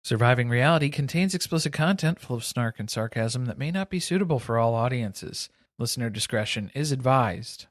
Surviving Reality contains explicit content full of snark and sarcasm that may not be suitable for all audiences. Listener discretion is advised.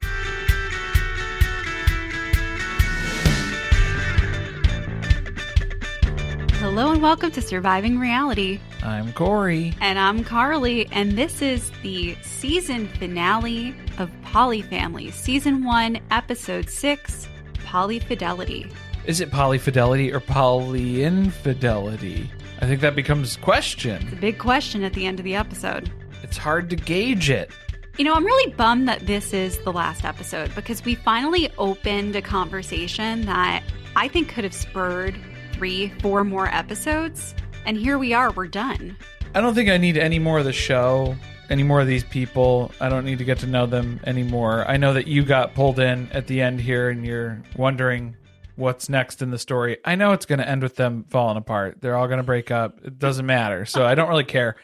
Hello and welcome to Surviving Reality. I'm Corey. And I'm Carly, and this is the season finale of Polyfamily, Season 1, Episode 6, Polyfidelity. Is it Polyfidelity or Polyinfidelity? I think that becomes a question. It's a big question at the end of the episode. It's hard to gauge it. You know, I'm really bummed that this is the last episode because we finally opened a conversation that I think could have spurred 3-4 more episodes. And here we are, we're done. I don't think I need any more of the show, any more of these people. I don't need to get to know them anymore. I know that you got pulled in at the end here and you're wondering what's next in the story. I know it's going to end with them falling apart. They're all going to break up. It doesn't matter. So I don't really care.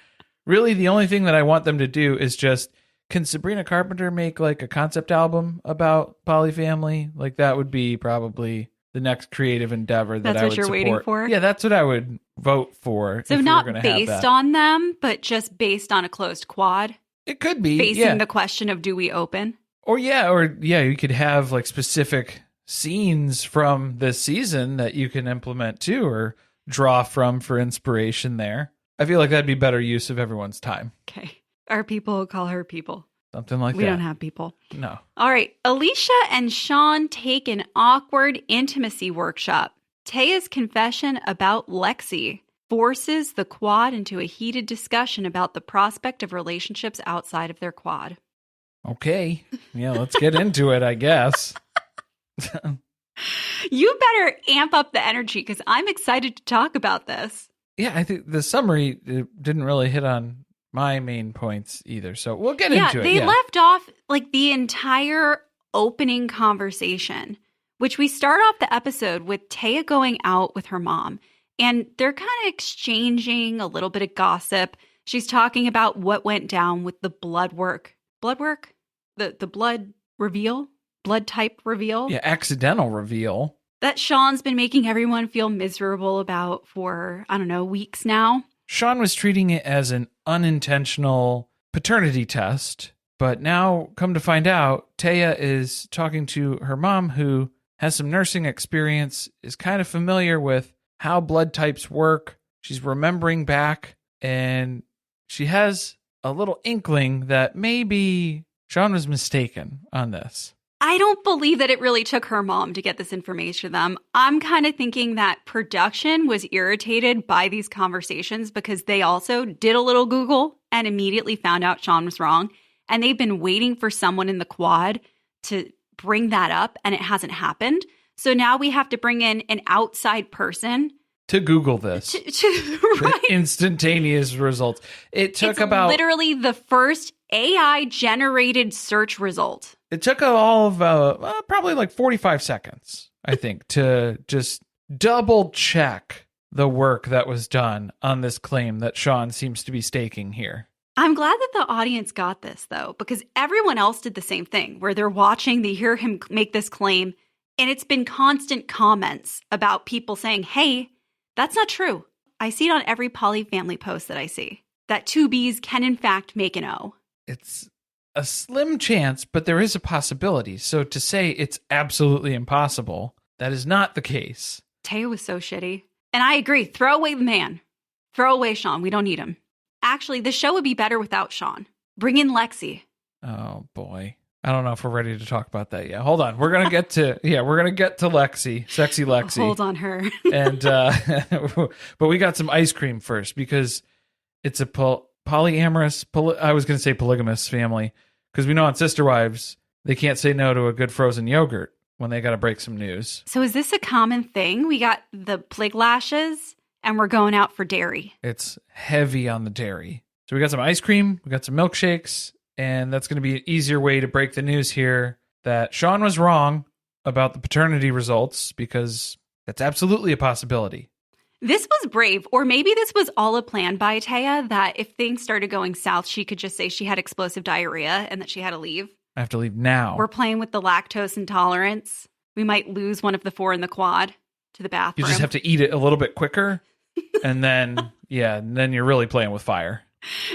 Really, the only thing that I want them to do is just, can Sabrina Carpenter make like a concept album about Polyfamily? Like that would be probably the next creative endeavor that I would support. That's what you're waiting for? Yeah, that's what I would vote for. So not based on them, but just based on a closed quad? It could be. Facing the question of, do we open? Or you could have like specific scenes from this season that you can implement too, or draw from for inspiration there. I feel like that'd be better use of everyone's time. Okay. Our people call her people. Something like that. We don't have people. No. All right. Alysia and Sean take an awkward intimacy workshop. Taya's confession about Lexi forces the quad into a heated discussion about the prospect of relationships outside of their quad. Okay. Yeah, let's get into it, I guess. You better amp up the energy because I'm excited to talk about this. Yeah, I think the summary didn't really hit on my main points either. So we'll get into it. They left off like the entire opening conversation, which we start off the episode with Taya going out with her mom. And they're kind of exchanging a little bit of gossip. She's talking about what went down with the blood work. Blood work? The blood reveal? Blood type reveal? Yeah, accidental reveal. That Sean's been making everyone feel miserable about for, I don't know, weeks now. Sean was treating it as an unintentional paternity test, but now, come to find out, Taya is talking to her mom, who has some nursing experience, is kind of familiar with how blood types work. She's remembering back, and she has a little inkling that maybe Sean was mistaken on this. I don't believe that it really took her mom to get this information to them. I'm kind of thinking that production was irritated by these conversations because they also did a little Google and immediately found out Sean was wrong. And they've been waiting for someone in the quad to bring that up, and it hasn't happened. So now we have to bring in an outside person to Google this. Right. Instantaneous results. It's literally the first AI-generated search result. It took all of probably like 45 seconds, I think, to just double check the work that was done on this claim that Sean seems to be staking here. I'm glad that the audience got this, though, because everyone else did the same thing, where they're watching, they hear him make this claim, and it's been constant comments about people saying, hey, that's not true. I see it on every Polyfamily post that I see, that two Bs can in fact make an O. It's a slim chance, but there is a possibility. So to say it's absolutely impossible, that is not the case. Taya was so shitty. And I agree. Throw away the man. Throw away Sean. We don't need him. Actually, the show would be better without Sean. Bring in Lexi. Oh, boy. I don't know if we're ready to talk about that yet. Hold on. We're going to get to, Lexi, sexy Lexi. Hold on her. And, but we got some ice cream first because it's a polyamorous, I was going to say polygamous family, because we know on Sister Wives, they can't say no to a good frozen yogurt when they got to break some news. So is this a common thing? We got the plig lashes and we're going out for dairy. It's heavy on the dairy. So we got some ice cream, we got some milkshakes, and that's going to be an easier way to break the news here that Sean was wrong about the paternity results, because that's absolutely a possibility. This was brave, or maybe this was all a plan by Taya, that if things started going south, she could just say she had explosive diarrhea and that she had to leave. I have to leave now. We're playing with the lactose intolerance. We might lose one of the four in the quad to the bathroom. You just have to eat it a little bit quicker? And then, then you're really playing with fire.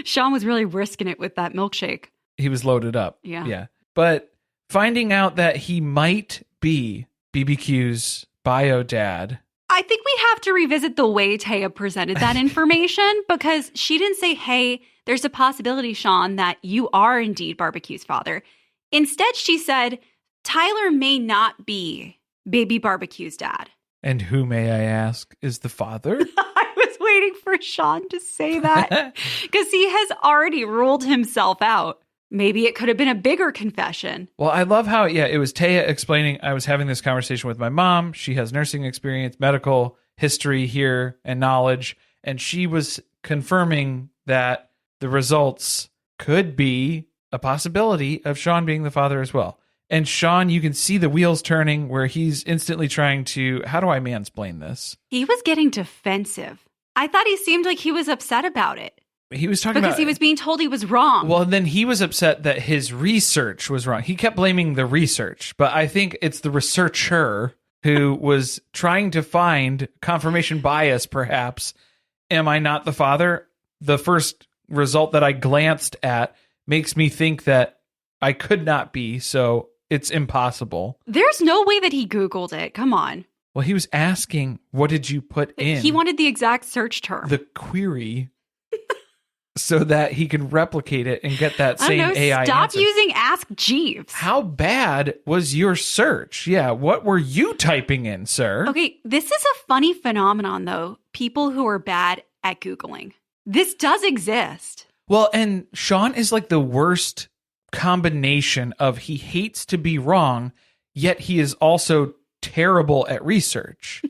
Sean was really risking it with that milkshake. He was loaded up. Yeah. But finding out that he might be BBQ's bio dad. I think we have to revisit the way Taya presented that information because she didn't say, hey, there's a possibility, Sean, that you are indeed Barbecue's father. Instead, she said, Tyler may not be baby Barbecue's dad. And who, may I ask, is the father? I was waiting for Sean to say that because he has already ruled himself out. Maybe it could have been a bigger confession. Well, I love how, it was Taya explaining, I was having this conversation with my mom. She has nursing experience, medical history here, and knowledge. And she was confirming that the results could be a possibility of Sean being the father as well. And Sean, you can see the wheels turning where he's instantly trying to, how do I mansplain this? He was getting defensive. I thought he seemed like he was upset about it. He was talking because he was being told he was wrong. Well, then he was upset that his research was wrong. He kept blaming the research, but I think it's the researcher who was trying to find confirmation bias, perhaps. Am I not the father? The first result that I glanced at makes me think that I could not be, so it's impossible. There's no way that he Googled it. Come on. Well, he was asking, what did you put in? He wanted the exact search term. The query. So that he can replicate it and get that same AI Stop answer. using Ask Jeeves. How bad was your search? Yeah, what were you typing in, sir? Okay, this is a funny phenomenon, though. People who are bad at Googling. This does exist. Well, and Sean is like the worst combination of he hates to be wrong, yet he is also terrible at research.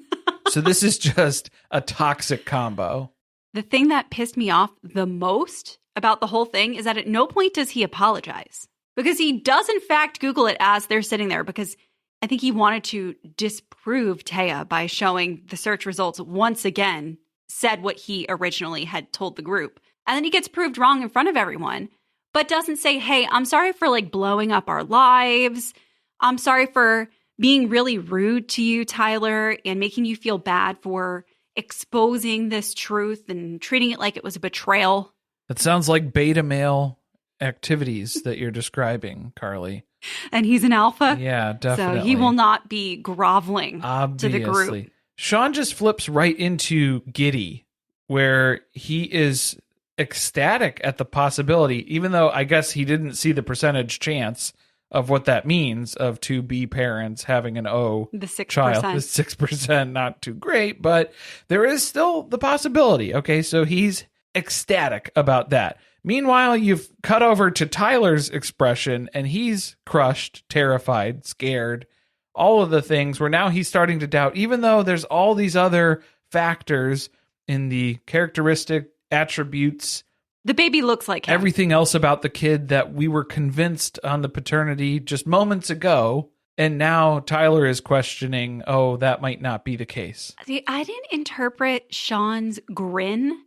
So this is just a toxic combo. The thing that pissed me off the most about the whole thing is that at no point does he apologize. Because he does, in fact, Google it as they're sitting there because I think he wanted to disprove Taya by showing the search results once again said what he originally had told the group. And then he gets proved wrong in front of everyone, but doesn't say, hey, I'm sorry for blowing up our lives. I'm sorry for being really rude to you, Tyler, and making you feel bad for exposing this truth and treating it like it was a betrayal. That sounds like beta male activities that you're describing, Carly. And he's an alpha? Yeah, definitely. So he will not be groveling Obviously. to the group. Sean just flips right into giddy, where he is ecstatic at the possibility, even though I guess he didn't see the percentage chance of what that means of two B parents having an O the 6%. child. The 6%, not too great, but there is still the possibility. Okay, so he's ecstatic about that. Meanwhile, you've cut over to Tyler's expression, and he's crushed, terrified, scared, all of the things where now he's starting to doubt, even though there's all these other factors in the characteristic attributes. The baby looks like him. Everything else about the kid that we were convinced on the paternity just moments ago. And now Tyler is questioning, oh, that might not be the case. See, I didn't interpret Sean's grin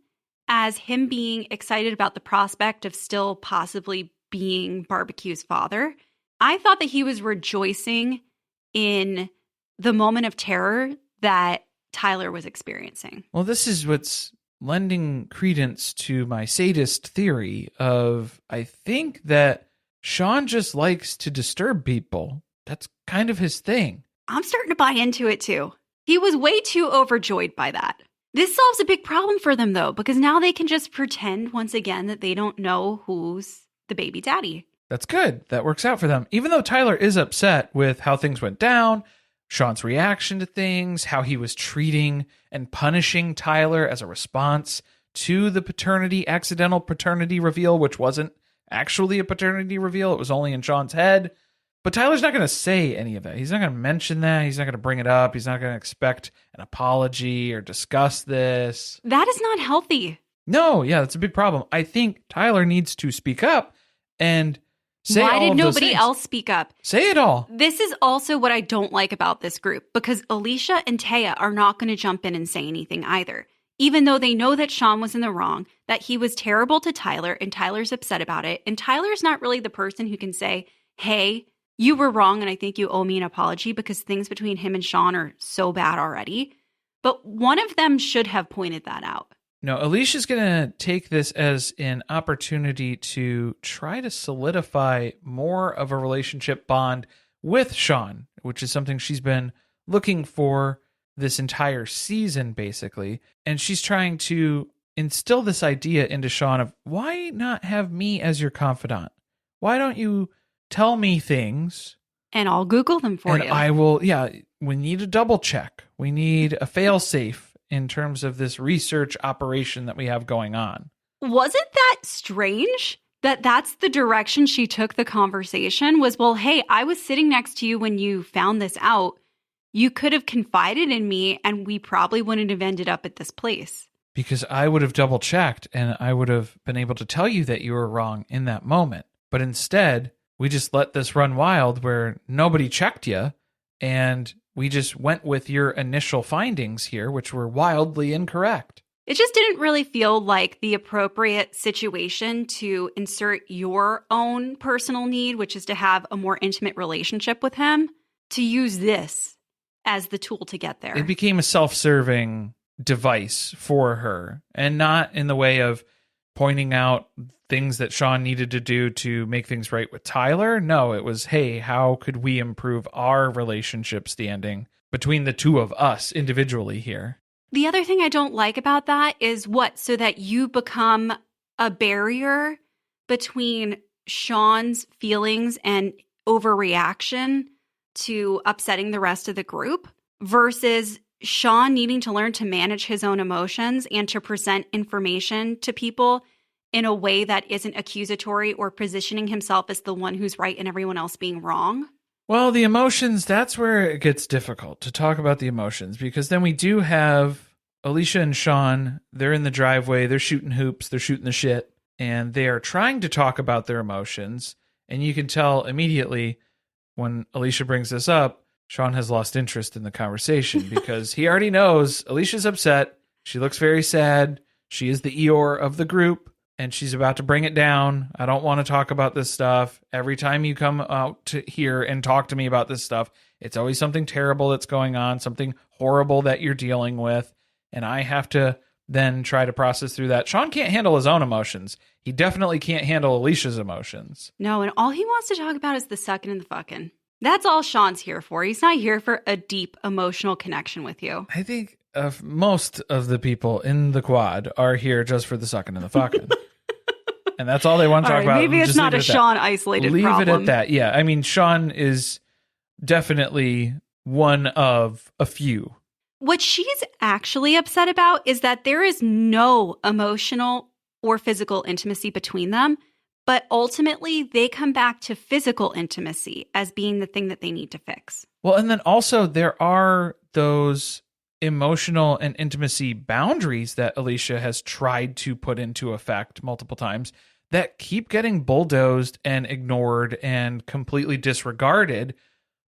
as him being excited about the prospect of still possibly being Barbecue's father. I thought that he was rejoicing in the moment of terror that Tyler was experiencing. Well, this is what's lending credence to my sadist theory of, I think that Sean just likes to disturb people. That's kind of his thing. I'm starting to buy into it too. He was way too overjoyed by that. This solves a big problem for them though, because now they can just pretend once again that they don't know who's the baby daddy. That's good. That works out for them. Even though Tyler is upset with how things went down, Sean's reaction to things, how he was treating and punishing Tyler as a response to the accidental paternity reveal, which wasn't actually a paternity reveal. It was only in Sean's head. But Tyler's not going to say any of that. He's not going to mention that. He's not going to bring it up. He's not going to expect an apology or discuss this. That is not healthy. No, yeah, that's a big problem. I think Tyler needs to speak up and say Why all did of those nobody things. else speak up? Say it all. This is also what I don't like about this group, because Alysia and Taya are not going to jump in and say anything either. Even though they know that Sean was in the wrong, that he was terrible to Tyler, and Tyler's upset about it. And Tyler's not really the person who can say, hey, you were wrong, and I think you owe me an apology, because things between him and Sean are so bad already. But one of them should have pointed that out. No, Alicia's going to take this as an opportunity to try to solidify more of a relationship bond with Sean, which is something she's been looking for this entire season, basically. And she's trying to instill this idea into Sean of, why not have me as your confidant? Why don't you tell me things? And I'll Google them for you. And I will, we need a double check. We need a fail safe in terms of this research operation that we have going on. Wasn't that strange that that's the direction she took the conversation was, well, hey, I was sitting next to you when you found this out. You could have confided in me and we probably wouldn't have ended up at this place. Because I would have double checked and I would have been able to tell you that you were wrong in that moment. But instead, we just let this run wild where nobody checked you and we just went with your initial findings here, which were wildly incorrect. It just didn't really feel like the appropriate situation to insert your own personal need, which is to have a more intimate relationship with him, to use this as the tool to get there. It became a self-serving device for her, and not in the way of pointing out things that Sean needed to do to make things right with Tyler. No, it was, hey, how could we improve our relationship standing between the two of us individually here? The other thing I don't like about that is so that you become a barrier between Sean's feelings and overreaction to upsetting the rest of the group versus Sean needing to learn to manage his own emotions and to present information to people in a way that isn't accusatory or positioning himself as the one who's right and everyone else being wrong. Well, the emotions, that's where it gets difficult to talk about the emotions, because then we do have Alysia and Sean. They're in the driveway. They're shooting hoops. They're shooting the shit. And they are trying to talk about their emotions. And you can tell immediately when Alysia brings this up, Sean has lost interest in the conversation because he already knows Alicia's upset. She looks very sad. She is the Eeyore of the group. And she's about to bring it down. I don't want to talk about this stuff. Every time you come out to here and talk to me about this stuff, it's always something terrible that's going on, something horrible that you're dealing with. And I have to then try to process through that. Sean can't handle his own emotions. He definitely can't handle Alicia's emotions. No, and all he wants to talk about is the sucking and the fucking. That's all Sean's here for. He's not here for a deep emotional connection with you. I think most of the people in the quad are here just for the sucking and the fucking. And that's all they want to talk about. Maybe it's not a Sean isolated problem. Leave it at that. Yeah. I mean, Sean is definitely one of a few. What she's actually upset about is that there is no emotional or physical intimacy between them, but ultimately they come back to physical intimacy as being the thing that they need to fix. Well, and then also there are those emotional and intimacy boundaries that Alysia has tried to put into effect multiple times that keep getting bulldozed and ignored and completely disregarded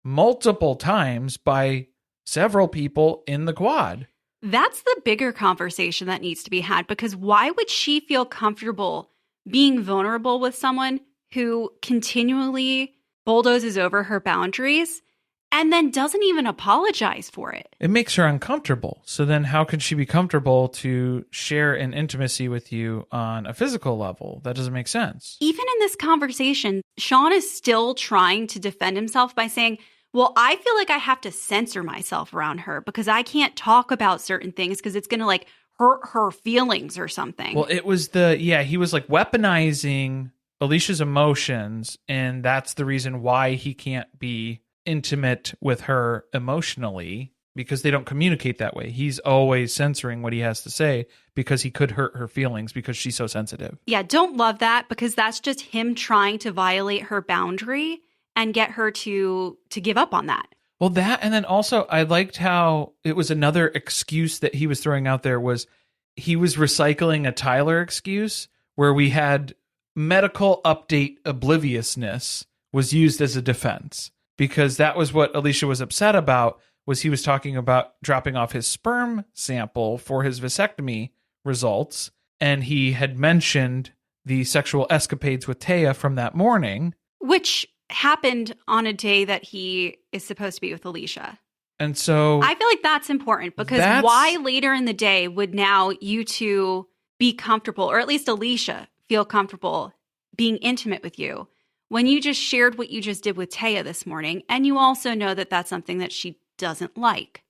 multiple times by several people in the quad. That's the bigger conversation that needs to be had, because why would she feel comfortable being vulnerable with someone who continually bulldozes over her boundaries and then doesn't even apologize for it? It makes her uncomfortable. So then how can she be comfortable to share an intimacy with you on a physical level? That doesn't make sense. Even in this conversation, Sean is still trying to defend himself by saying, well, I feel like I have to censor myself around her because I can't talk about certain things because it's going to hurt her feelings or something. Well, it was he was weaponizing Alicia's emotions, and that's the reason why he can't be intimate with her emotionally, because they don't communicate that way. He's always censoring what he has to say because he could hurt her feelings because she's so sensitive. Yeah, don't love that, because that's just him trying to violate her boundary and get her to give up on that. Well, that, and then also I liked how it was another excuse that he was throwing out there was he was recycling a Tyler excuse where we had medical update obliviousness was used as a defense, because that was what Alysia was upset about, was he was talking about dropping off his sperm sample for his vasectomy results, and he had mentioned the sexual escapades with Taya from that morning. Which happened on a day that he is supposed to be with Alysia. And so I feel like that's important because why later in the day would now you two be comfortable, or at least Alysia feel comfortable being intimate with you when you just shared what you just did with Taya this morning, and you also know that that's something that she doesn't like.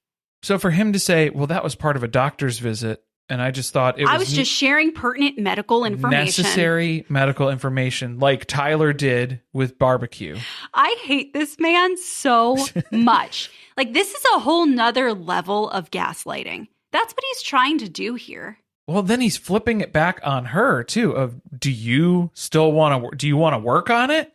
So for him to say, well, that was part of a doctor's visit, and I just thought I was just sharing pertinent medical information. Necessary medical information, like Tyler did with barbecue. I hate this man so much. Like, this is a whole nother level of gaslighting. That's what he's trying to do here. Well, then he's flipping it back on her, too, of do you want to work on it?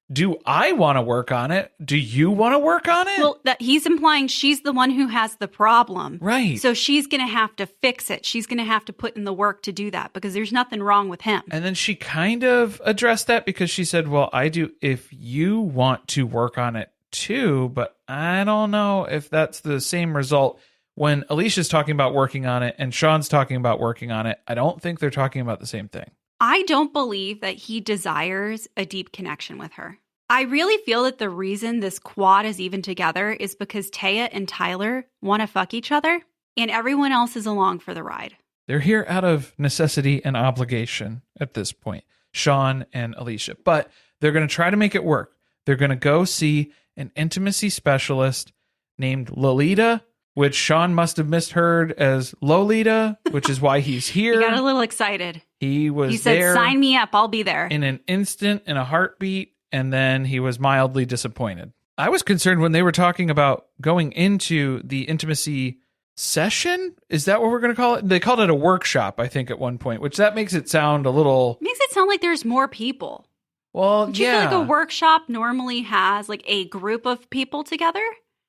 Do I want to work on it? Do you want to work on it? Well, that he's implying she's the one who has the problem. Right. So she's going to have to fix it. She's going to have to put in the work to do that because there's nothing wrong with him. And then she kind of addressed that because she said, well, I do if you want to work on it too, but I don't know if that's the same result. When Alicia's talking about working on it and Sean's talking about working on it, I don't think they're talking about the same thing. I don't believe that he desires a deep connection with her. I really feel that the reason this quad is even together is because Taya and Tyler want to fuck each other and everyone else is along for the ride. They're here out of necessity and obligation at this point, Sean and Alysia. But they're going to try to make it work. They're going to go see an intimacy specialist named Lolita, which Sean must have misheard as Lolita, which is why he's here. He got a little excited. He said, there sign me up, I'll be there. in an instant, in a heartbeat, and then he was mildly disappointed. I was concerned when they were talking about going into the intimacy session. Is that what we're going to call it? They called it a workshop, I think, at one point, which that makes it sound a little... Makes it sound like there's more people. Well, Don't you feel like a workshop normally has like a group of people together?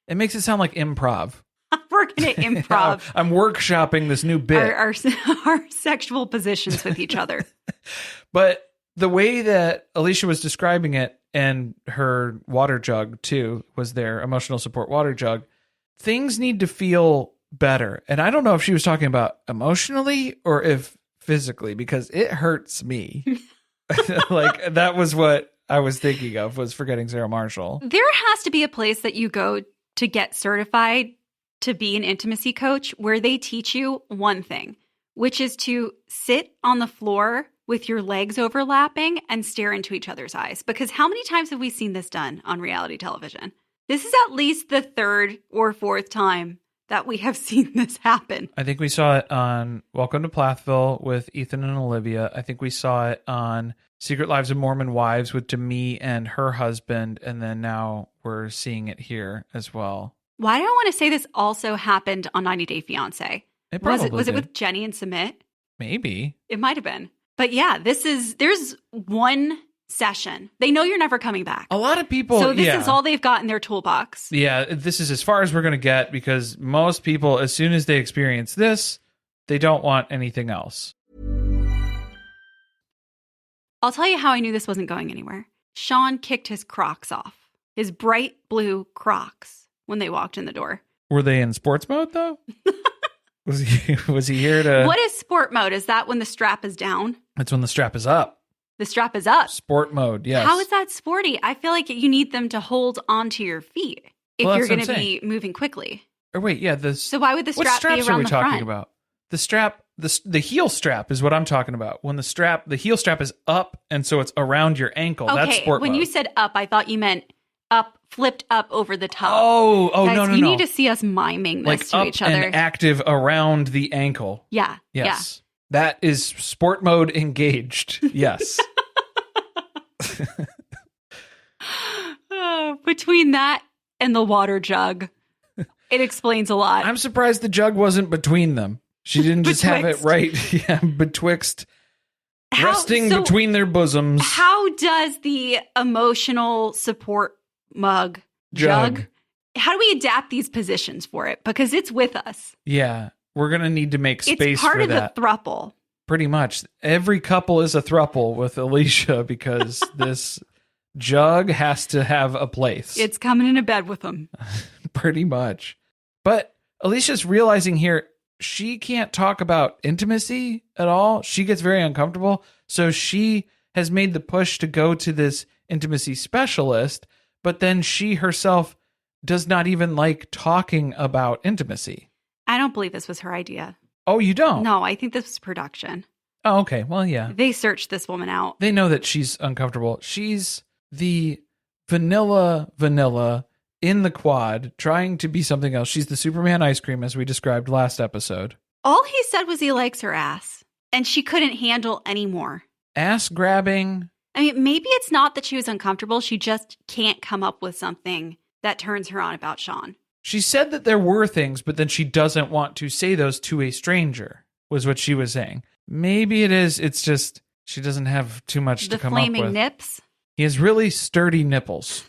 It makes it sound like improv. We're going to improv. I'm workshopping this new bit. Our sexual positions with each other. But the way that Alysia was describing it, and her water jug too, was their emotional support water jug, things need to feel better. And I don't know if she was talking about emotionally or if physically, because it hurts me. Like, that was what I was thinking of, was Forgetting Sarah Marshall. There has to be a place that you go to get certified to be an intimacy coach where they teach you one thing, which is to sit on the floor with your legs overlapping and stare into each other's eyes. Because how many times have we seen this done on reality television? This is at least the third or fourth time that we have seen this happen. I think we saw it on Welcome to Plathville with Ethan and Olivia. I think we saw it on Secret Lives of Mormon Wives with Demi and her husband. And then now we're seeing it here as well. Why do I want to say this also happened on 90 Day Fiancé? It probably was it did. with Jenny and Submit? Maybe. It might have been. But yeah, there's one session. They know you're never coming back. A lot of people. So this is all they've got in their toolbox. Yeah, this is as far as we're going to get, because most people, as soon as they experience this, they don't want anything else. I'll tell you how I knew this wasn't going anywhere. Sean kicked his Crocs off. His bright blue Crocs when they walked in the door. Were they in sports mode, though? Was he here to... What is sport mode? Is that when the strap is down? That's when the strap is up. The strap is up. Sport mode, yes. How is that sporty? I feel like you need them to hold onto your feet if Well, you're that's what going to I'm be moving quickly. Or wait, yeah. So why would the strap be around the front? What straps are we talking about? The strap, the heel strap is what I'm talking about. When the heel strap is up, and so it's around your ankle. Okay, that's sport when mode. you said up, I thought you meant up, flipped up over the top. Oh, Guys, no. You need to see us miming this like to up each other. and active around the ankle. Yeah. Yes. That is sport mode engaged. Yes. Between that and the water jug, it explains a lot. I'm surprised the jug wasn't between them. She didn't just have it right betwixt, resting between their bosoms. How does the emotional support mug jug? How do we adapt these positions for it? Because it's with us. Yeah, we're going to need to make space for that. It's part of the throuple. Pretty much. Every couple is a throuple with Alysia because this jug has to have a place. It's coming into bed with them. Pretty much. But Alicia's realizing here she can't talk about intimacy at all. She gets very uncomfortable. So she has made the push to go to this intimacy specialist, but then she herself does not even like talking about intimacy. I don't believe this was her idea. Oh, you don't? No, I think this was production. Oh, okay. Well, yeah. They searched this woman out. They know that she's uncomfortable. She's the vanilla in the quad trying to be something else. She's the Superman ice cream as we described last episode. All he said was he likes her ass, and she couldn't handle any more. Ass grabbing. I mean, maybe it's not that she was uncomfortable. She just can't come up with something that turns her on about Sean. She said that there were things, but then she doesn't want to say those to a stranger, was what she was saying. Maybe it is. It's just she doesn't have too much to come up with. The flaming nips? He has really sturdy nipples.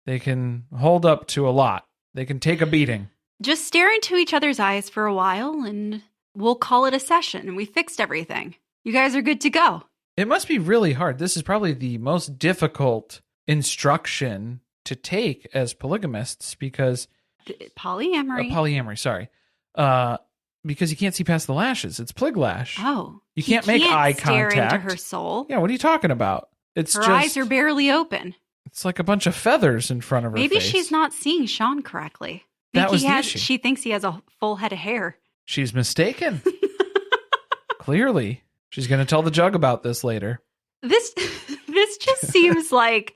They can hold up to a lot. They can take a beating. Just stare into each other's eyes for a while, and we'll call it a session, and we fixed everything. You guys are good to go. It must be really hard. This is probably the most difficult instruction to take as polygamists because... Polyamory. Polyamory, sorry. Because you can't see past the lashes. It's pliglash. Oh. You can't make eye stare contact. Into her soul. Yeah, what are you talking about? It's her just, eyes are barely open. It's like a bunch of feathers in front of her Maybe face. she's not seeing Sean correctly. That was the issue. She thinks he has a full head of hair. She's mistaken. Clearly. She's going to tell the jug about this later. This just seems like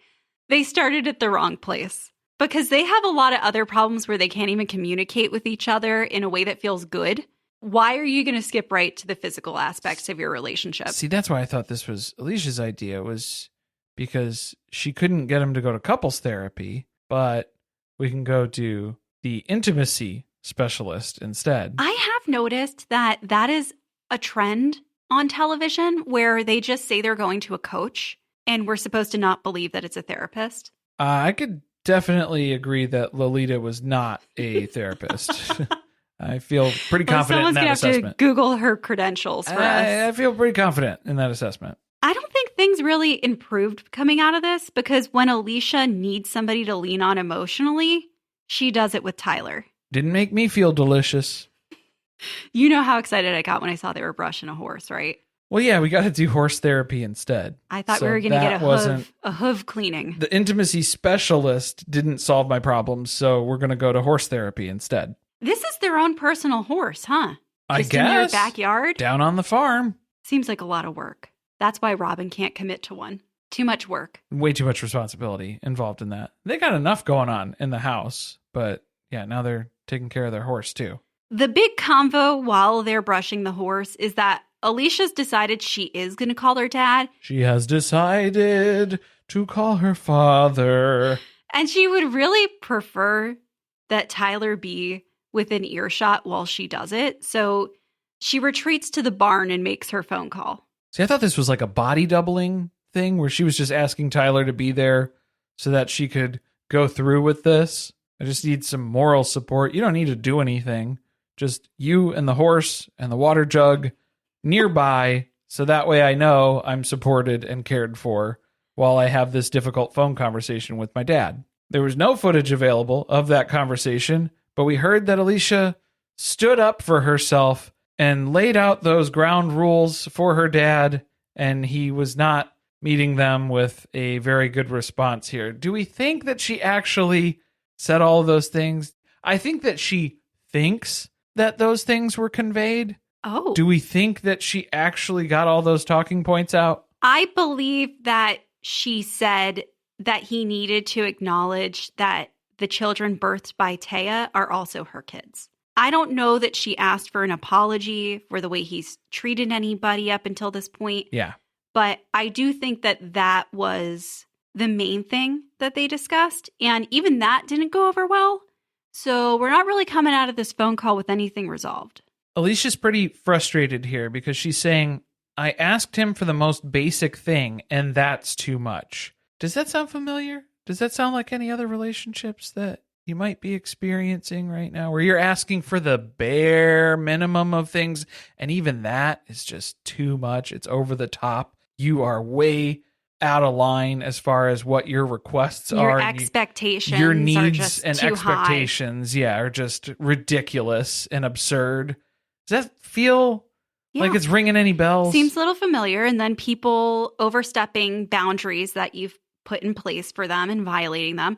they started at the wrong place. Because they have a lot of other problems where they can't even communicate with each other in a way that feels good. Why are you going to skip right to the physical aspects of your relationship? See, that's why I thought this was Alicia's idea, was because she couldn't get him to go to couples therapy, but we can go to the intimacy specialist instead. I have noticed that is a trend on television where they just say they're going to a coach and we're supposed to not believe that it's a therapist. I could definitely agree that Lolita was not a therapist. I feel pretty confident in that assessment. Someone's going to have to Google her credentials for us. I feel pretty confident in that assessment. I don't think things really improved coming out of this because when Alysia needs somebody to lean on emotionally, she does it with Tyler. Didn't make me feel delicious. You know how excited I got when I saw they were brushing a horse, right? Well, yeah, we got to do horse therapy instead. I thought we were going to get a hoof cleaning. The intimacy specialist didn't solve my problems, so we're going to go to horse therapy instead. This is their own personal horse, huh? I Just guess. in your backyard? Down on the farm. Seems like a lot of work. That's why Robin can't commit to one. Too much work. Way too much responsibility involved in that. They got enough going on in the house, but yeah, now they're taking care of their horse too. The big convo while they're brushing the horse is that Alicia's decided she is going to call her dad. She has decided to call her father. And she would really prefer that Tyler be within earshot while she does it. So she retreats to the barn and makes her phone call. See, I thought this was like a body doubling thing where she was just asking Tyler to be there so that she could go through with this. I just need some moral support. You don't need to do anything. Just you and the horse and the water jug nearby, so that way I know I'm supported and cared for while I have this difficult phone conversation with my dad. There was no footage available of that conversation, but we heard that Alysia stood up for herself and laid out those ground rules for her dad, and he was not meeting them with a very good response here. Do we think that she actually said all of those things? I think that she thinks that those things were conveyed. Oh. Do we think that she actually got all those talking points out? I believe that she said that he needed to acknowledge that the children birthed by Taya are also her kids. I don't know that she asked for an apology for the way he's treated anybody up until this point. Yeah. But I do think that that was the main thing that they discussed. And even that didn't go over well. So we're not really coming out of this phone call with anything resolved. Alicia's pretty frustrated here because she's saying, I asked him for the most basic thing, and that's too much. Does that sound familiar? Does that sound like any other relationships that you might be experiencing right now, where you're asking for the bare minimum of things, and even that is just too much? It's over the top. You are way out of line as far as what your requests are. Your expectations your needs are just and too expectations, high. Are just ridiculous and absurd. Does that feel like it's ringing any bells? Seems a little familiar. And then people overstepping boundaries that you've put in place for them and violating them.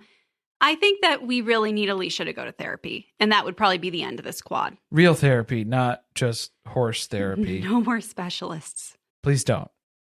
I think that we really need Alysia to go to therapy, and that would probably be the end of this quad. Real therapy, not just horse therapy. No more specialists. Please don't.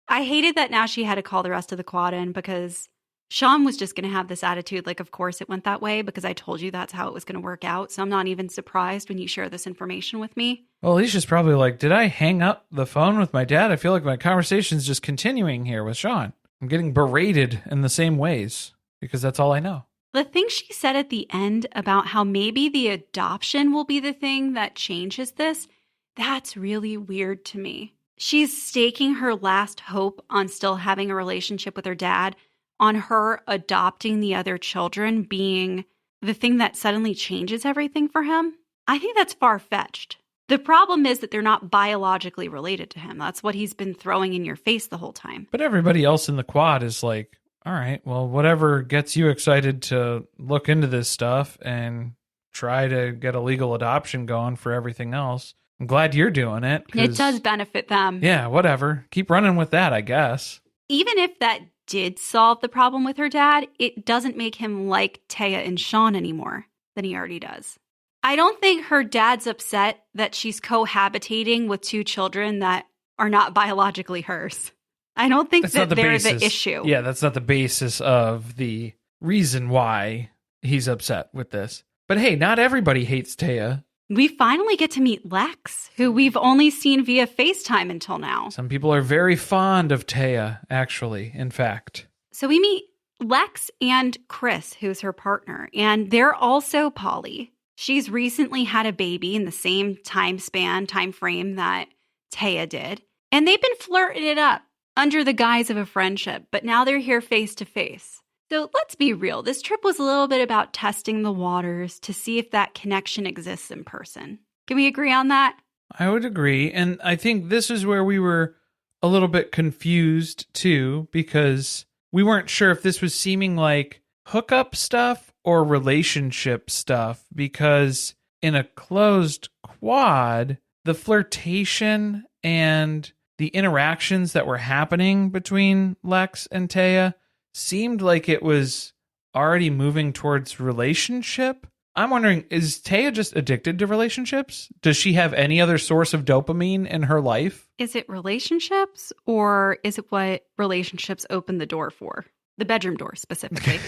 I hated that now she had to call the rest of the quad in because Sean was just going to have this attitude like, of course it went that way because I told you that's how it was going to work out. So I'm not even surprised when you share this information with me. Well, Alicia's probably like, did I hang up the phone with my dad? I feel like my conversation's just continuing here with Sean. I'm getting berated in the same ways because that's all I know. The thing she said at the end about how maybe the adoption will be the thing that changes this, that's really weird to me. She's staking her last hope on still having a relationship with her dad, on her adopting the other children being the thing that suddenly changes everything for him. I think that's far-fetched. The problem is that they're not biologically related to him. That's what he's been throwing in your face the whole time. But everybody else in the quad is like, all right, well, whatever gets you excited to look into this stuff and try to get a legal adoption going for everything else. I'm glad you're doing it. It does benefit them. Yeah, whatever. Keep running with that, I guess. Even if that did solve the problem with her dad, it doesn't make him like Taya and Sean anymore than he already does. I don't think her dad's upset that she's cohabitating with two children that are not biologically hers. I don't think they're the issue. Yeah, that's not the basis of the reason why he's upset with this. But hey, not everybody hates Taya. We finally get to meet Lex, who we've only seen via FaceTime until now. Some people are very fond of Taya, actually, in fact. So we meet Lex and Chris, who's her partner, and they're also poly. She's recently had a baby in the same time frame that Taya did. And they've been flirting it up under the guise of a friendship, but now they're here face to face. So let's be real. This trip was a little bit about testing the waters to see if that connection exists in person. Can we agree on that? I would agree. And I think this is where we were a little bit confused too, because we weren't sure if this was seeming like hookup stuff or relationship stuff, because in a closed quad, the flirtation and the interactions that were happening between Lex and Taya seemed like it was already moving towards relationship. I'm wondering, is Taya just addicted to relationships? Does she have any other source of dopamine in her life? Is it relationships, or is it what relationships open the door for? The bedroom door specifically.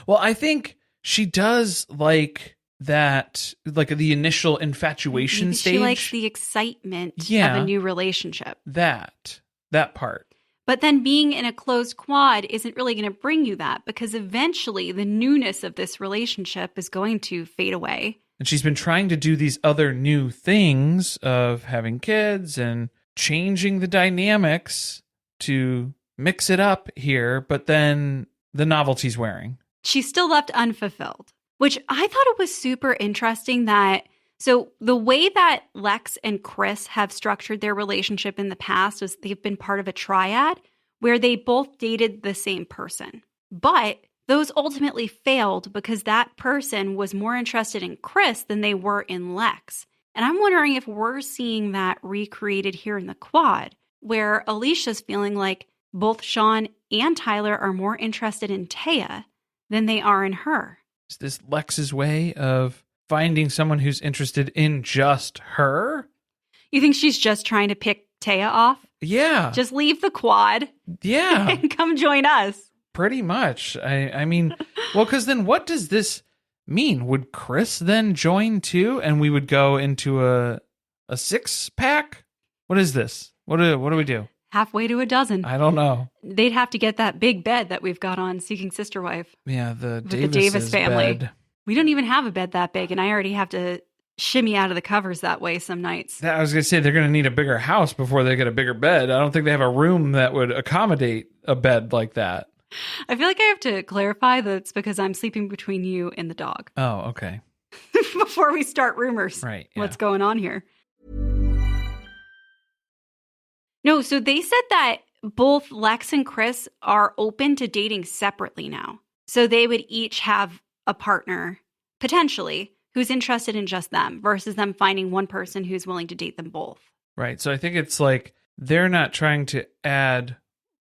Well, I think she does like that, like the initial infatuation Maybe stage. She likes the excitement of a new relationship. That part. But then being in a closed quad isn't really going to bring you that, because eventually the newness of this relationship is going to fade away. And she's been trying to do these other new things of having kids and changing the dynamics to mix it up here, but then the novelty's wearing. She's still left unfulfilled, which I thought it was super interesting that, so the way that Lex and Chris have structured their relationship in the past is they've been part of a triad where they both dated the same person. But those ultimately failed because that person was more interested in Chris than they were in Lex. And I'm wondering if we're seeing that recreated here in the quad, where Alicia's feeling like both Sean and Tyler are more interested in Taya than they are in her. Is this Lex's way of finding someone who's interested in just her? You think she's just trying to pick Taya off? Yeah. Just leave the quad. Yeah. And come join us. Pretty much. I mean, well, because then what does this mean? Would Chris then join too, and we would go into a 6-pack? What is this? What do we do? Halfway to a dozen. I don't know. They'd have to get that big bed that we've got on Seeking Sister Wife. Yeah, the Davis family. Bed. We don't even have a bed that big, and I already have to shimmy out of the covers that way some nights. I was going to say they're going to need a bigger house before they get a bigger bed. I don't think they have a room that would accommodate a bed like that. I feel like I have to clarify that it's because I'm sleeping between you and the dog. Oh, okay. Before we start rumors. Right. Yeah. What's going on here? No, so they said that both Lex and Chris are open to dating separately now. So they would each have a partner, potentially, who's interested in just them versus them finding one person who's willing to date them both. Right. So I think it's like they're not trying to add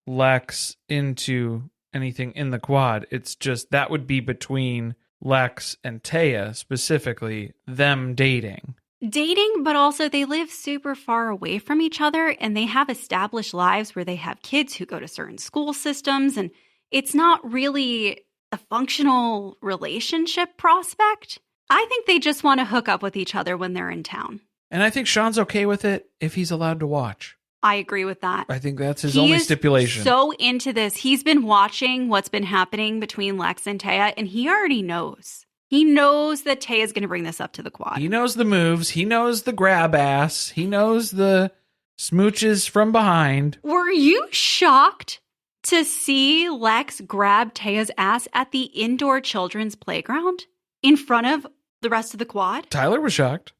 Lex into anything in the quad. It's just that would be between Lex and Taya, specifically, them dating. Dating, but also they live super far away from each other and they have established lives where they have kids who go to certain school systems, and it's not really a functional relationship prospect. I think they just want to hook up with each other when they're in town. And I think Sean's okay with it if he's allowed to watch. I agree with that. I think that's his only stipulation. So into this. He's been watching what's been happening between Lex and Taya, and he already knows. He knows that Taya's going to bring this up to the quad. He knows the moves. He knows the grab ass. He knows the smooches from behind. Were you shocked to see Lex grab Taya's ass at the indoor children's playground in front of the rest of the quad? Tyler was shocked.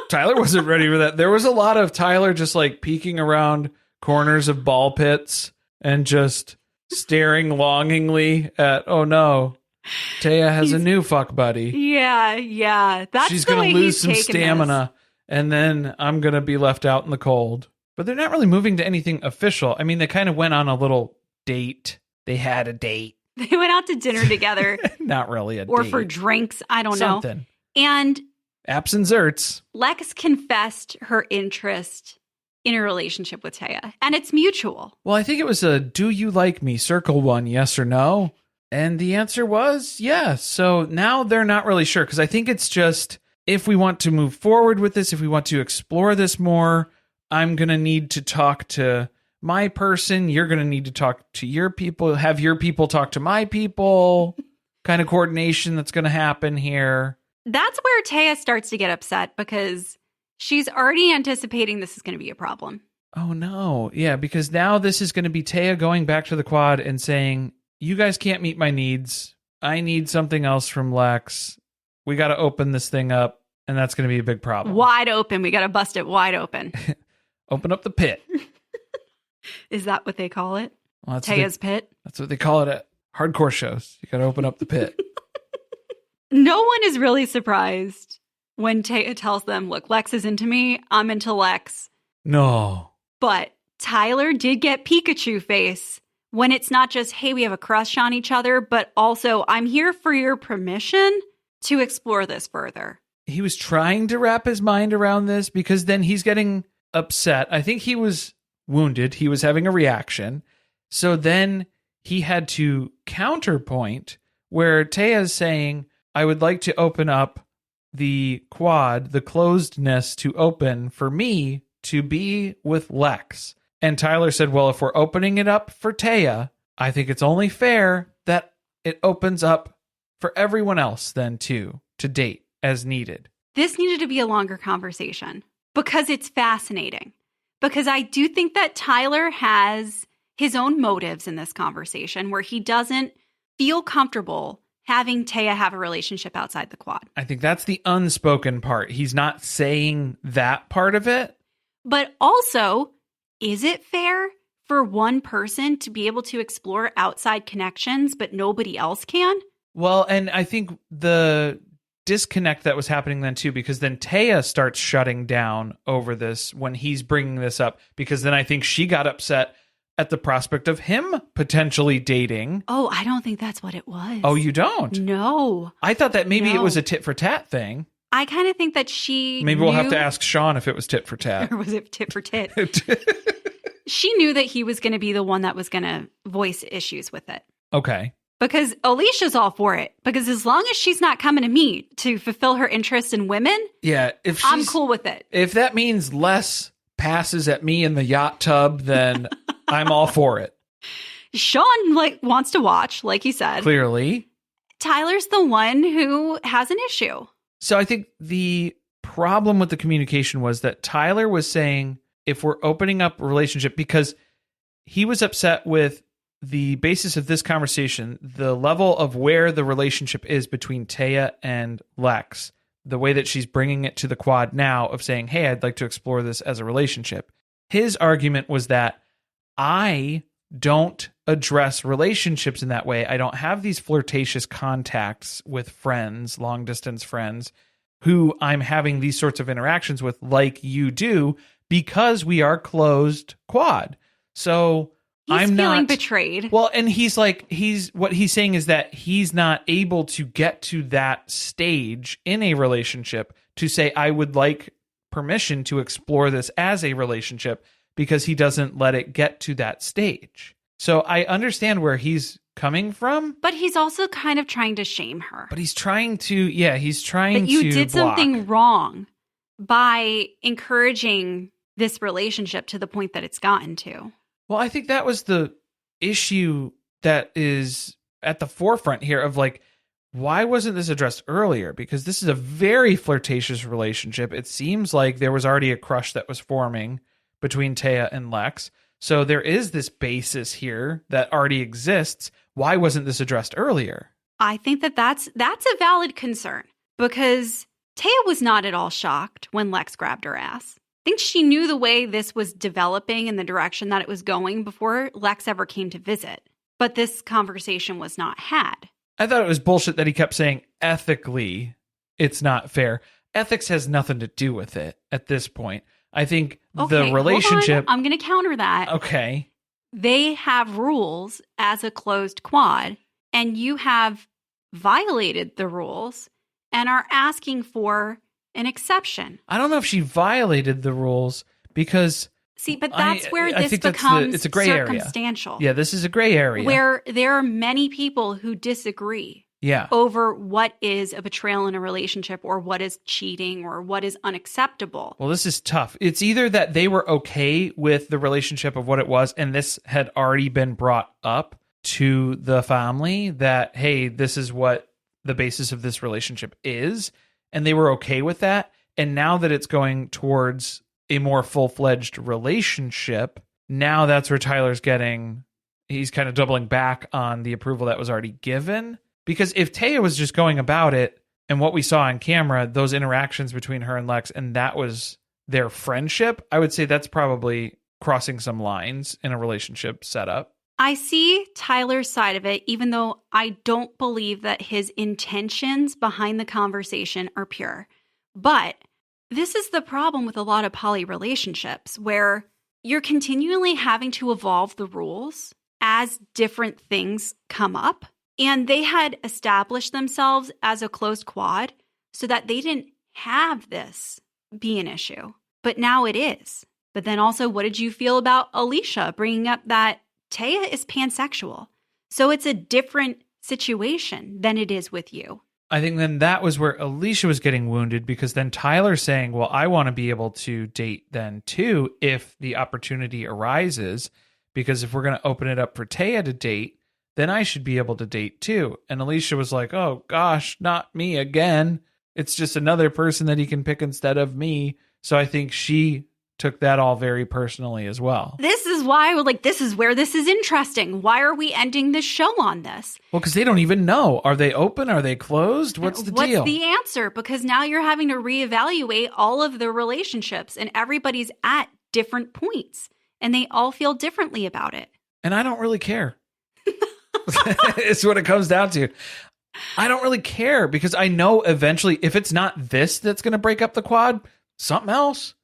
Tyler wasn't ready for that. There was a lot of Tyler just like peeking around corners of ball pits and just staring longingly at, oh no, Taya has a new fuck buddy. Yeah. She's going to lose some stamina and then I'm going to be left out in the cold. But they're not really moving to anything official. I mean, they kind of went on a little date. They had a date. They went out to dinner together. Not really a date. Or for drinks. I don't know. Something. And Apps and zerts. Lex confessed her interest in a relationship with Taya, and it's mutual. Well, I think it was a do you like me circle one, yes or no? And the answer was yes. So now they're not really sure, because I think it's just if we want to move forward with this, if we want to explore this more, I'm going to need to talk to my person. You're going to need to talk to your people, have your people talk to my people, kind of coordination that's going to happen here. That's where Taya starts to get upset because she's already anticipating this is going to be a problem. Oh, no. Yeah, because now this is going to be Taya going back to the quad and saying, you guys can't meet my needs. I need something else from Lex. We got to open this thing up, and that's going to be a big problem. Wide open. We got to bust it wide open. Open up the pit. Is that what they call it? Well, Taya's pit? That's what they call it at hardcore shows. You got to open up the pit. No one is really surprised when Taya tells them, look, Lex is into me. I'm into Lex. No. But Tyler did get Pikachu face when it's not just, hey, we have a crush on each other, but also I'm here for your permission to explore this further. He was trying to wrap his mind around this because then he's getting upset. I think he was wounded. He was having a reaction. So then he had to counterpoint where Taya's saying, I would like to open up the quad, the closedness to open for me to be with Lex. And Tyler said, well, if we're opening it up for Taya, I think it's only fair that it opens up for everyone else then too, to date as needed. This needed to be a longer conversation because it's fascinating. Because I do think that Tyler has his own motives in this conversation where he doesn't feel comfortable having Taya have a relationship outside the quad. I think that's the unspoken part. He's not saying that part of it. But also, is it fair for one person to be able to explore outside connections, but nobody else can? Well, and I think the disconnect that was happening then too, because then Taya starts shutting down over this when he's bringing this up, because then I think she got upset at the prospect of him potentially dating. Oh, I don't think that's what it was. Oh, you don't? No. I thought that maybe it was a tit for tat thing. I kind of think that she Maybe we'll have to ask Sean if it was tit for tat. Or was it tit for tit? She knew that he was going to be the one that was going to voice issues with it. Okay. Because Alicia's all for it. Because as long as she's not coming to me to fulfill her interest in women, yeah, if I'm cool with it. If that means less passes at me in the yacht tub, then I'm all for it. Sean wants to watch, like he said. Clearly. Tyler's the one who has an issue. So I think the problem with the communication was that Tyler was saying, if we're opening up a relationship, because he was upset with the basis of this conversation, the level of where the relationship is between Taya and Lex, the way that she's bringing it to the quad now of saying, hey, I'd like to explore this as a relationship. His argument was that I don't address relationships in that way. I don't have these flirtatious contacts with friends, long distance friends, who I'm having these sorts of interactions with like you do, because we are closed quad. So He's feeling betrayed. Well, and what he's saying is that he's not able to get to that stage in a relationship to say, I would like permission to explore this as a relationship, because he doesn't let it get to that stage. So I understand where he's coming from. But he's also kind of trying to shame her. But he's trying to, that you did something wrong by encouraging this relationship to the point that it's gotten to. Well, I think that was the issue that is at the forefront here of like, why wasn't this addressed earlier? Because this is a very flirtatious relationship. It seems like there was already a crush that was forming between Taya and Lex. So there is this basis here that already exists. Why wasn't this addressed earlier? I think that's a valid concern, because Taya was not at all shocked when Lex grabbed her ass. I think she knew the way this was developing and the direction that it was going before Lex ever came to visit. But this conversation was not had. I thought it was bullshit that he kept saying ethically it's not fair. Ethics has nothing to do with it at this point. I think the relationship... Hold on. I'm going to counter that. Okay. They have rules as a closed quad, and you have violated the rules and are asking for an exception. I don't know if she violated the rules, because... See, but that's where this becomes it's a gray circumstantial. Area. Yeah, this is a gray area. Where there are many people who disagree over what is a betrayal in a relationship, or what is cheating, or what is unacceptable. Well, this is tough. It's either that they were okay with the relationship of what it was, and this had already been brought up to the family that, hey, this is what the basis of this relationship is, and they were okay with that. And now that it's going towards a more full-fledged relationship, now that's where he's kind of doubling back on the approval that was already given. Because if Taya was just going about it, and what we saw on camera, those interactions between her and Lex, and that was their friendship, I would say that's probably crossing some lines in a relationship setup. I see Tyler's side of it, even though I don't believe that his intentions behind the conversation are pure. But this is the problem with a lot of poly relationships, where you're continually having to evolve the rules as different things come up. And they had established themselves as a closed quad so that they didn't have this be an issue. But now it is. But then also, what did you feel about Alysia bringing up that Taya is pansexual? So it's a different situation than it is with you. I think then that was where Alysia was getting wounded, because then Tyler's saying, well, I want to be able to date then too if the opportunity arises, because if we're going to open it up for Taya to date, then I should be able to date too. And Alysia was like, oh gosh, not me again. It's just another person that he can pick instead of me. So I think she took that all very personally as well. This is why this is where this is interesting. Why are we ending this show on this? Well, because they don't even know. Are they open? Are they closed? What's the deal? What's the answer? Because now you're having to reevaluate all of the relationships, and everybody's at different points, and they all feel differently about it. And I don't really care. It's what it comes down to. I don't really care, because I know eventually, if it's not this that's going to break up the quad, something else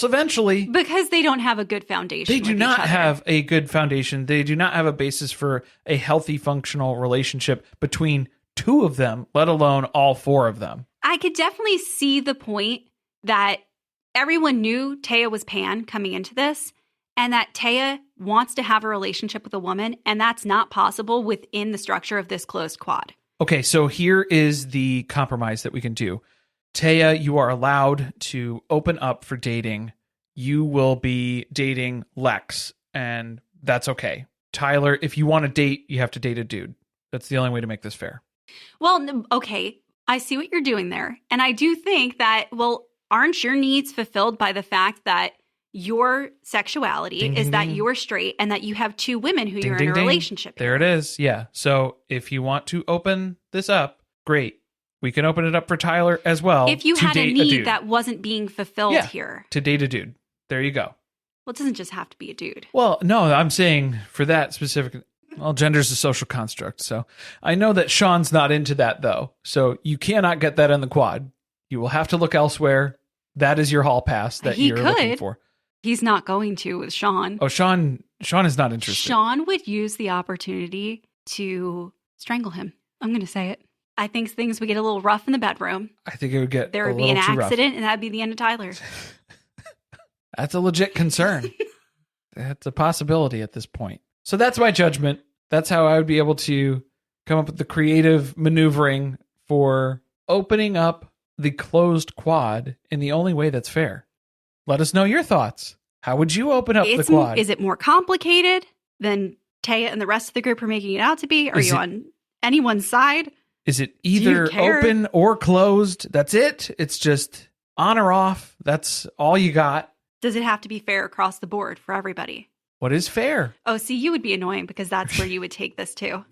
eventually. Because they don't have a good foundation. They do not have a good foundation. They do not have a basis for a healthy, functional relationship between two of them, let alone all four of them. I could definitely see the point that everyone knew Taya was pan coming into this, and that Taya wants to have a relationship with a woman, and that's not possible within the structure of this closed quad. Okay, so here is the compromise that we can do. Taya, you are allowed to open up for dating. You will be dating Lex, and that's okay. Tyler, if you want to date, you have to date a dude. That's the only way to make this fair. Well, okay, I see what you're doing there. And I do think that, well, aren't your needs fulfilled by the fact that your sexuality is that you're straight and that you have two women who you're in a relationship with? There it is. Yeah. So if you want to open this up, great. We can open it up for Tyler as well. If you had a need that wasn't being fulfilled here. To date a dude. There you go. Well, it doesn't just have to be a dude. Well, no, I'm saying for that specific... Well, gender's a social construct, so I know that Sean's not into that, though. So you cannot get that in the quad. You will have to look elsewhere. That is your hall pass that you're looking for. He's not going to with Sean. Oh, Sean is not interested. Sean would use the opportunity to strangle him. I'm going to say it. I think things would get a little rough in the bedroom. I think it would get There would be an accident, and that'd be the end of Tyler. That's a legit concern. That's a possibility at this point. So that's my judgment. That's how I would be able to come up with the creative maneuvering for opening up the closed quad in the only way that's fair. Let us know your thoughts. How would you open up the quad? Is it more complicated than Taya and the rest of the group are making it out to be? Are you on anyone's side? Is it either open or closed? That's it? It's just on or off? That's all you got? Does it have to be fair across the board for everybody? What is fair? Oh, see, you would be annoying because that's where you would take this to.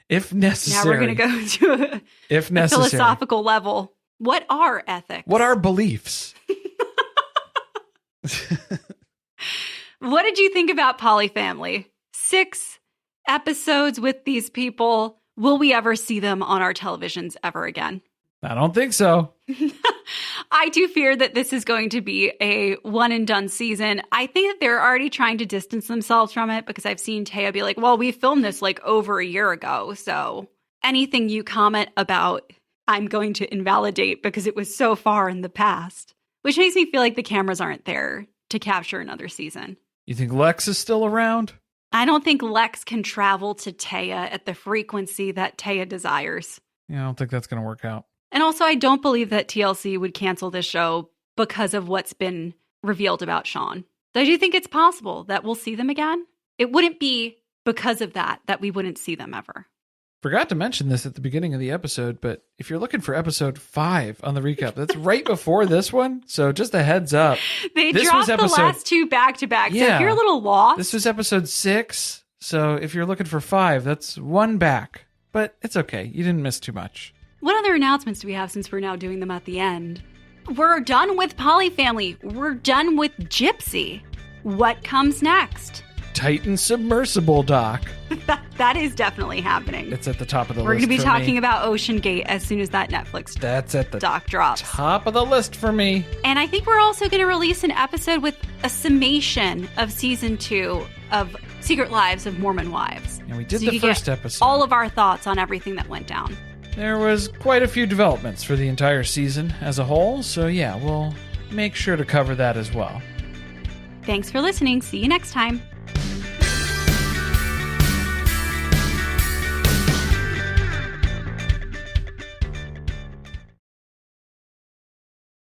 If necessary. Now we're going to go to a philosophical level. What are ethics? What are beliefs? What did you think about Polyfamily? 6 episodes with these people. Will we ever see them on our televisions ever again? I don't think so. I do fear that this is going to be a one and done season. I think that they're already trying to distance themselves from it because I've seen Taya be like, well, we filmed this like over a year ago. So anything you comment about, I'm going to invalidate because it was so far in the past, which makes me feel like the cameras aren't there to capture another season. You think Lex is still around? I don't think Lex can travel to Taya at the frequency that Taya desires. Yeah, I don't think that's going to work out. And also, I don't believe that TLC would cancel this show because of what's been revealed about Sean. I do think it's possible that we'll see them again. It wouldn't be because of that we wouldn't see them ever. Forgot to mention this at the beginning of the episode, but if you're looking for episode 5 on the recap, that's right before this one. So just a heads up. They dropped the last 2 back to back. Yeah, so if you're a little lost. This was episode 6. So if you're looking for 5, that's 1 back. But it's okay. You didn't miss too much. What other announcements do we have since we're now doing them at the end? We're done with Polyfamily. We're done with Gypsy. What comes next? Titan submersible dock. That is definitely happening. It's at the top of the list. We're going to be talking about Ocean Gate as soon as that Netflix That's at the doc drops. Top of the list for me. And I think we're also going to release an episode with a summation of season 2 of Secret Lives of Mormon Wives. And we did the first episode. All of our thoughts on everything that went down. There was quite a few developments for the entire season as a whole, so yeah, we'll make sure to cover that as well. Thanks for listening. See you next time.